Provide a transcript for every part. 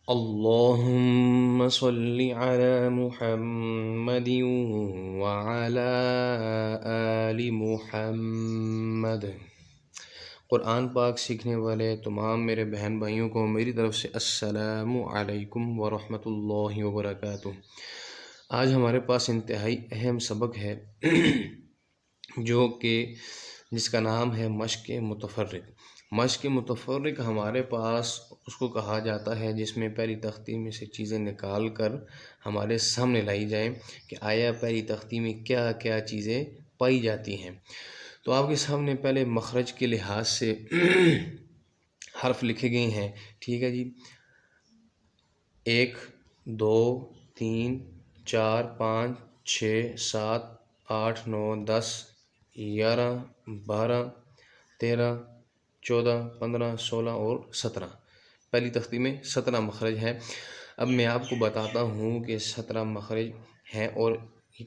اللهم صل على محمد وعلى آل محمد۔ قرآن پاک سیکھنے والے تمام میرے بہن بھائیوں کو میری طرف سے السلام علیکم ورحمۃ اللہ وبرکاتہ۔ آج ہمارے پاس انتہائی اہم سبق ہے جس کا نام ہے مشق متفرق۔ مشق متفرق ہمارے پاس اس کو کہا جاتا ہے جس میں پہلی تختی میں سے چیزیں نکال کر ہمارے سامنے لائی جائیں کہ آیا پہلی تختی میں کیا کیا چیزیں پائی جاتی ہیں۔ تو آپ کے سامنے پہلے مخرج کے لحاظ سے حرف لکھے گئے ہیں، ٹھیک ہے جی۔ 1 2 3 4 5 6 7 8 9 10 11 12 13 14 15 16 اور 17۔ پہلی تختی میں 17 مخرج ہیں۔ اب میں آپ کو بتاتا ہوں کہ 17 مخرج ہیں اور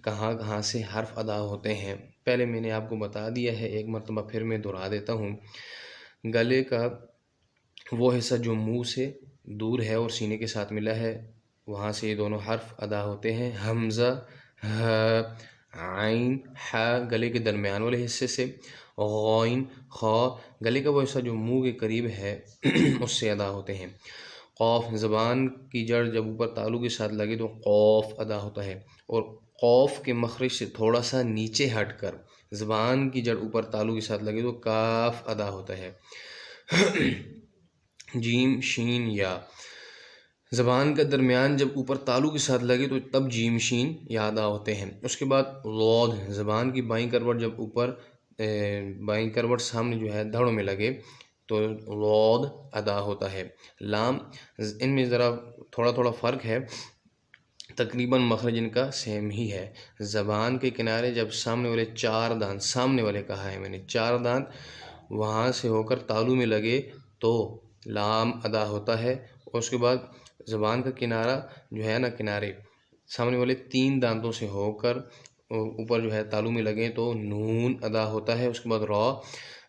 کہاں کہاں سے حرف ادا ہوتے ہیں۔ پہلے میں نے آپ کو بتا دیا ہے، ایک مرتبہ پھر میں دہرا دیتا ہوں۔ گلے کا وہ حصہ جو منہ سے دور ہے اور سینے کے ساتھ ملا ہے، وہاں سے یہ دونوں حرف ادا ہوتے ہیں۔ حمزہ، ہ، عین، ح گلے کے درمیان والے حصے سے، غین، خ گلے کا وہ حصہ جو منہ کے قریب ہے اس سے ادا ہوتے ہیں۔ قوف زبان کی جڑ جب اوپر تالو کے ساتھ لگے تو قوف ادا ہوتا ہے، اور قوف کے مخرج سے تھوڑا سا نیچے ہٹ کر زبان کی جڑ اوپر تالو کے ساتھ لگے تو کاف ادا ہوتا ہے۔ جیم، شین، یا زبان کا درمیان جب اوپر تالو کے ساتھ لگے تو تب جیم، شین، یا ادا ہوتے ہیں۔ اس کے بعد لود زبان کی بائیں کروٹ جب اوپر بائیں کروٹ سامنے جو ہے دھڑوں میں لگے تو لود ادا ہوتا ہے۔ لام، ان میں ذرا تھوڑا تھوڑا فرق ہے، تقریباً مخرج ان کا سیم ہی ہے۔ زبان کے کنارے جب سامنے والے 4 دانت، سامنے والے کہا ہے میں نے 4 دانت، وہاں سے ہو کر تالو میں لگے تو لام ادا ہوتا ہے۔ اور اس کے بعد زبان کا کنارہ جو ہے نا، کنارے سامنے والے 3 دانتوں سے ہو کر اوپر جو ہے تالو میں لگیں تو نون ادا ہوتا ہے۔ اس کے بعد را،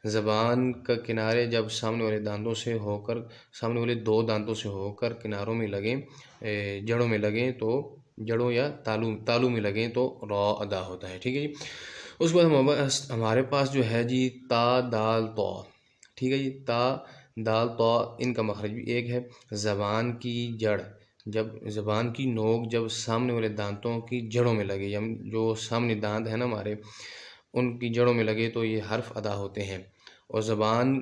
زبان کا کنارے جب سامنے والے دانتوں سے ہو کر، سامنے والے 2 دانتوں سے ہو کر کناروں میں لگیں، جڑوں میں لگیں تو جڑوں یا تالو میں لگیں تو را ادا ہوتا ہے، ٹھیک ہے جی۔ اس کے بعد ہمارے پاس جو ہے جی تا، دال، طا، ٹھیک ہے جی۔ تا، دال، طا ان کا مخرج بھی ایک ہے۔ زبان کی جڑ جب زبان کی نوک جب سامنے والے دانتوں کی جڑوں میں لگے، جو سامنے دانت ہیں نا ہمارے، ان کی جڑوں میں لگے تو یہ حرف ادا ہوتے ہیں۔ اور زبان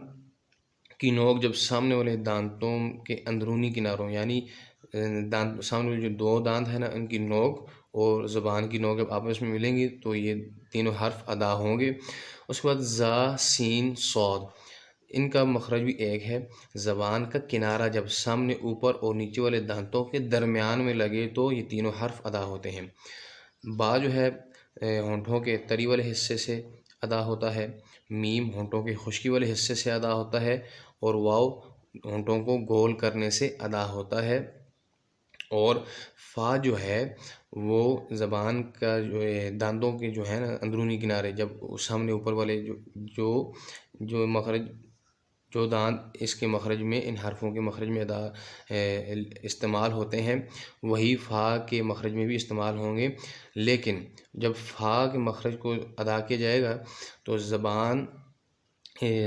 کی نوک جب سامنے والے دانتوں کے اندرونی کناروں، یعنی سامنے والے جو 2 دانت ہیں نا ان کی نوک اور زبان کی نوک جب آپس میں ملیں گی تو یہ تینوں حرف ادا ہوں گے۔ اس کے بعد زا، سین، صاد ان کا مخرج بھی ایک ہے۔ زبان کا کنارہ جب سامنے اوپر اور نیچے والے دانتوں کے درمیان میں لگے تو یہ تینوں حرف ادا ہوتے ہیں۔ با جو ہے ہونٹوں کے تری والے حصے سے ادا ہوتا ہے۔ میم ہونٹوں کے خشکی والے حصے سے ادا ہوتا ہے، اور واو ہونٹوں کو گول کرنے سے ادا ہوتا ہے۔ اور فا جو ہے وہ زبان کا جو دانتوں کے جو ہے نا اندرونی کنارے جب سامنے اوپر والے جو مخرج، جو دانت اس کے مخرج میں، ان حرفوں کے مخرج میں استعمال ہوتے ہیں، وہی فا کے مخرج میں بھی استعمال ہوں گے۔ لیکن جب فا کے مخرج کو ادا کیا جائے گا تو زبان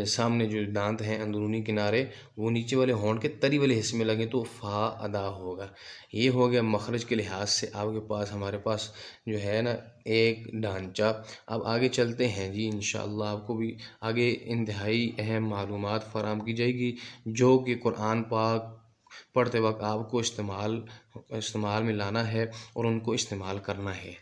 سامنے جو دانت ہیں اندرونی کنارے وہ نیچے والے ہونٹ کے تری والے حصے میں لگے تو فا ادا ہوگا۔ یہ ہو گیا مخرج کے لحاظ سے آپ کے پاس، ہمارے پاس جو ہے نا ایک ڈھانچہ۔ اب آگے چلتے ہیں جی، انشاءاللہ آپ کو بھی آگے انتہائی اہم معلومات فراہم کی جائے گی جو کہ قرآن پاک پڑھتے وقت آپ کو استعمال میں لانا ہے اور ان کو استعمال کرنا ہے۔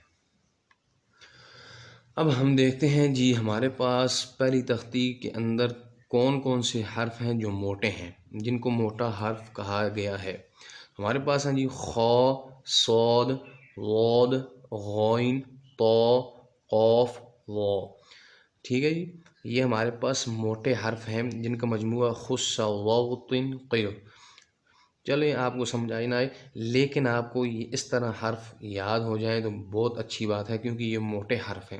اب ہم دیکھتے ہیں جی ہمارے پاس پہلی تختی کے اندر کون کون سے حرف ہیں جو موٹے ہیں، جن کو موٹا حرف کہا گیا ہے۔ ہمارے پاس ہیں جی خا، صاد، ضاد، غین، طا، قاف، واو، ٹھیک ہے جی۔ یہ ہمارے پاس موٹے حرف ہیں جن کا مجموعہ خص صوت قیر۔ چلیں آپ کو سمجھائی نہ آئے لیکن آپ کو یہ اس طرح حرف یاد ہو جائے تو بہت اچھی بات ہے، کیونکہ یہ موٹے حرف ہیں۔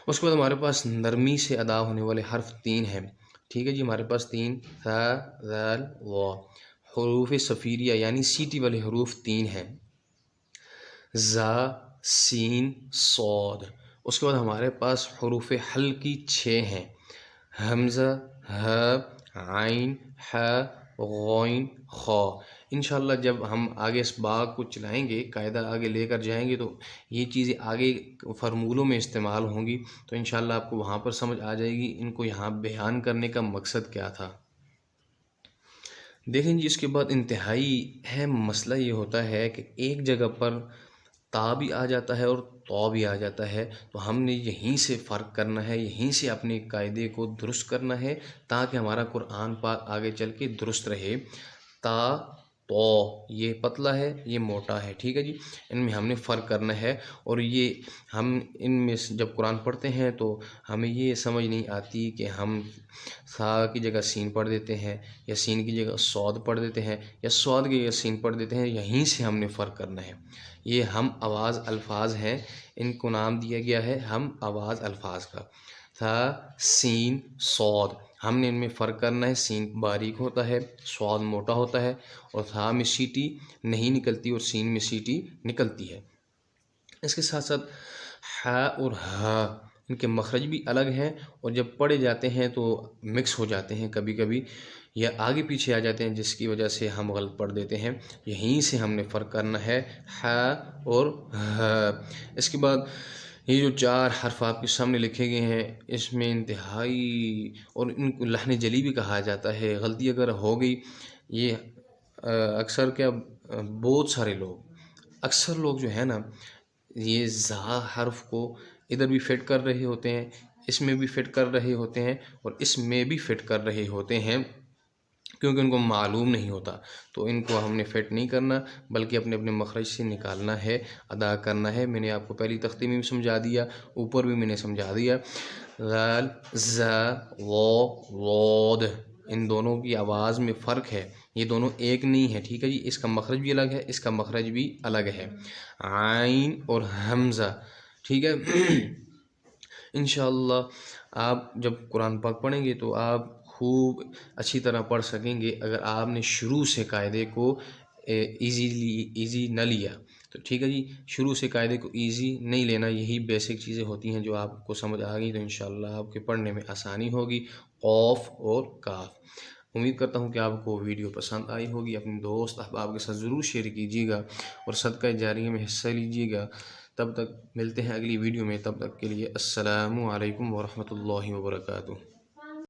اس کے بعد ہمارے پاس نرمی سے ادا ہونے والے حرف 3 ہیں، ٹھیک ہے جی۔ ہمارے پاس 3 ث، ذال، وا۔ حروف صفیریہ یعنی سیٹی والے حروف 3 ہیں، زا، سین، صاد۔ اس کے بعد ہمارے پاس حروف حلقی 6 ہیں، حمزہ، ہ، عین، ح، غین، خا۔ انشاءاللہ جب ہم آگے اس باب کو چلائیں گے، قاعدہ آگے لے کر جائیں گے، تو یہ چیزیں آگے فرمولوں میں استعمال ہوں گی، تو انشاءاللہ آپ کو وہاں پر سمجھ آ جائے گی ان کو یہاں بیان کرنے کا مقصد کیا تھا۔ دیکھیں جی، اس کے بعد انتہائی اہم مسئلہ یہ ہوتا ہے کہ ایک جگہ پر تا بھی آ جاتا ہے اور تو بھی آ جاتا ہے، تو ہم نے یہیں سے فرق کرنا ہے، یہیں سے اپنے قاعدے کو درست کرنا ہے تاکہ ہمارا قرآن پاک آگے چل کے درست رہے۔ تا، تو، یہ پتلا ہے، یہ موٹا ہے، ٹھیک ہے جی، ان میں ہم نے فرق کرنا ہے۔ اور یہ ہم ان میں جب قرآن پڑھتے ہیں تو ہمیں یہ سمجھ نہیں آتی کہ ہم سا کی جگہ سین پڑھ دیتے ہیں، یا سین کی جگہ صاد پڑھ دیتے ہیں، یا صاد کی جگہ سین پڑھ دیتے ہیں، یہیں سے ہم نے فرق کرنا ہے۔ یہ ہم آواز الفاظ ہیں، ان کو نام دیا گیا ہے ہم آواز الفاظ کا، تھا، سین، صاد۔ ہم نے ان میں فرق کرنا ہے، سین باریک ہوتا ہے، صاد موٹا ہوتا ہے، اور تھا میں سیٹی نہیں نکلتی اور سین میں سیٹی نکلتی ہے۔ اس کے ساتھ ساتھ ح اور ہ، ان کے مخرج بھی الگ ہیں، اور جب پڑھے جاتے ہیں تو مکس ہو جاتے ہیں، کبھی کبھی یا آگے پیچھے آ جاتے ہیں، جس کی وجہ سے ہم غلط پڑھ دیتے ہیں۔ یہیں سے ہم نے فرق کرنا ہے، ح اور ہ۔ اس کے بعد یہ جو 4 حرف آپ کے سامنے لکھے گئے ہیں، اس میں انتہائی، اور ان کو لحن جلی بھی کہا جاتا ہے، غلطی اگر ہو گئی، یہ اکثر کیا بہت سارے اکثر لوگ جو ہے نا، یہ زا حرف کو ادھر بھی فٹ کر رہے ہوتے ہیں، اس میں بھی فٹ کر رہے ہوتے ہیں، اور اس میں بھی فٹ کر رہے ہوتے ہیں، کیونکہ ان کو معلوم نہیں ہوتا۔ تو ان کو ہم نے فٹ نہیں کرنا، بلکہ اپنے اپنے مخرج سے نکالنا ہے، ادا کرنا ہے۔ میں نے آپ کو پہلی تختی میں بھی سمجھا دیا، اوپر بھی میں نے سمجھا دیا۔ غال، ز، و، ضاد، ان دونوں کی آواز میں فرق ہے، یہ دونوں ایک نہیں ہے، ٹھیک ہے جی، اس کا مخرج بھی الگ ہے، اس کا مخرج بھی الگ ہے۔ عین اور حمزہ، ٹھیک ہے۔ انشاءاللہ آپ جب قرآن پاک پڑھیں گے تو آپ خوب اچھی طرح پڑھ سکیں گے، اگر آپ نے شروع سے قاعدے کو ایزی نہ لیا تو، ٹھیک ہے جی، شروع سے قاعدے کو ایزی نہیں لینا، یہی بیسک چیزیں ہوتی ہیں جو آپ کو سمجھ آ گئی تو انشاءاللہ آپ کے پڑھنے میں آسانی ہوگی۔ قوف اور کاف۔ امید کرتا ہوں کہ آپ کو ویڈیو پسند آئی ہوگی، اپنے دوست احباب کے ساتھ ضرور شیئر کیجیے گا، اور صدقہ جاریہ میں حصہ لیجیے گا۔ تب تک ملتے ہیں اگلی ویڈیو میں، تب تک کے لیے السلام علیکم ورحمۃ اللہ وبرکاتہ۔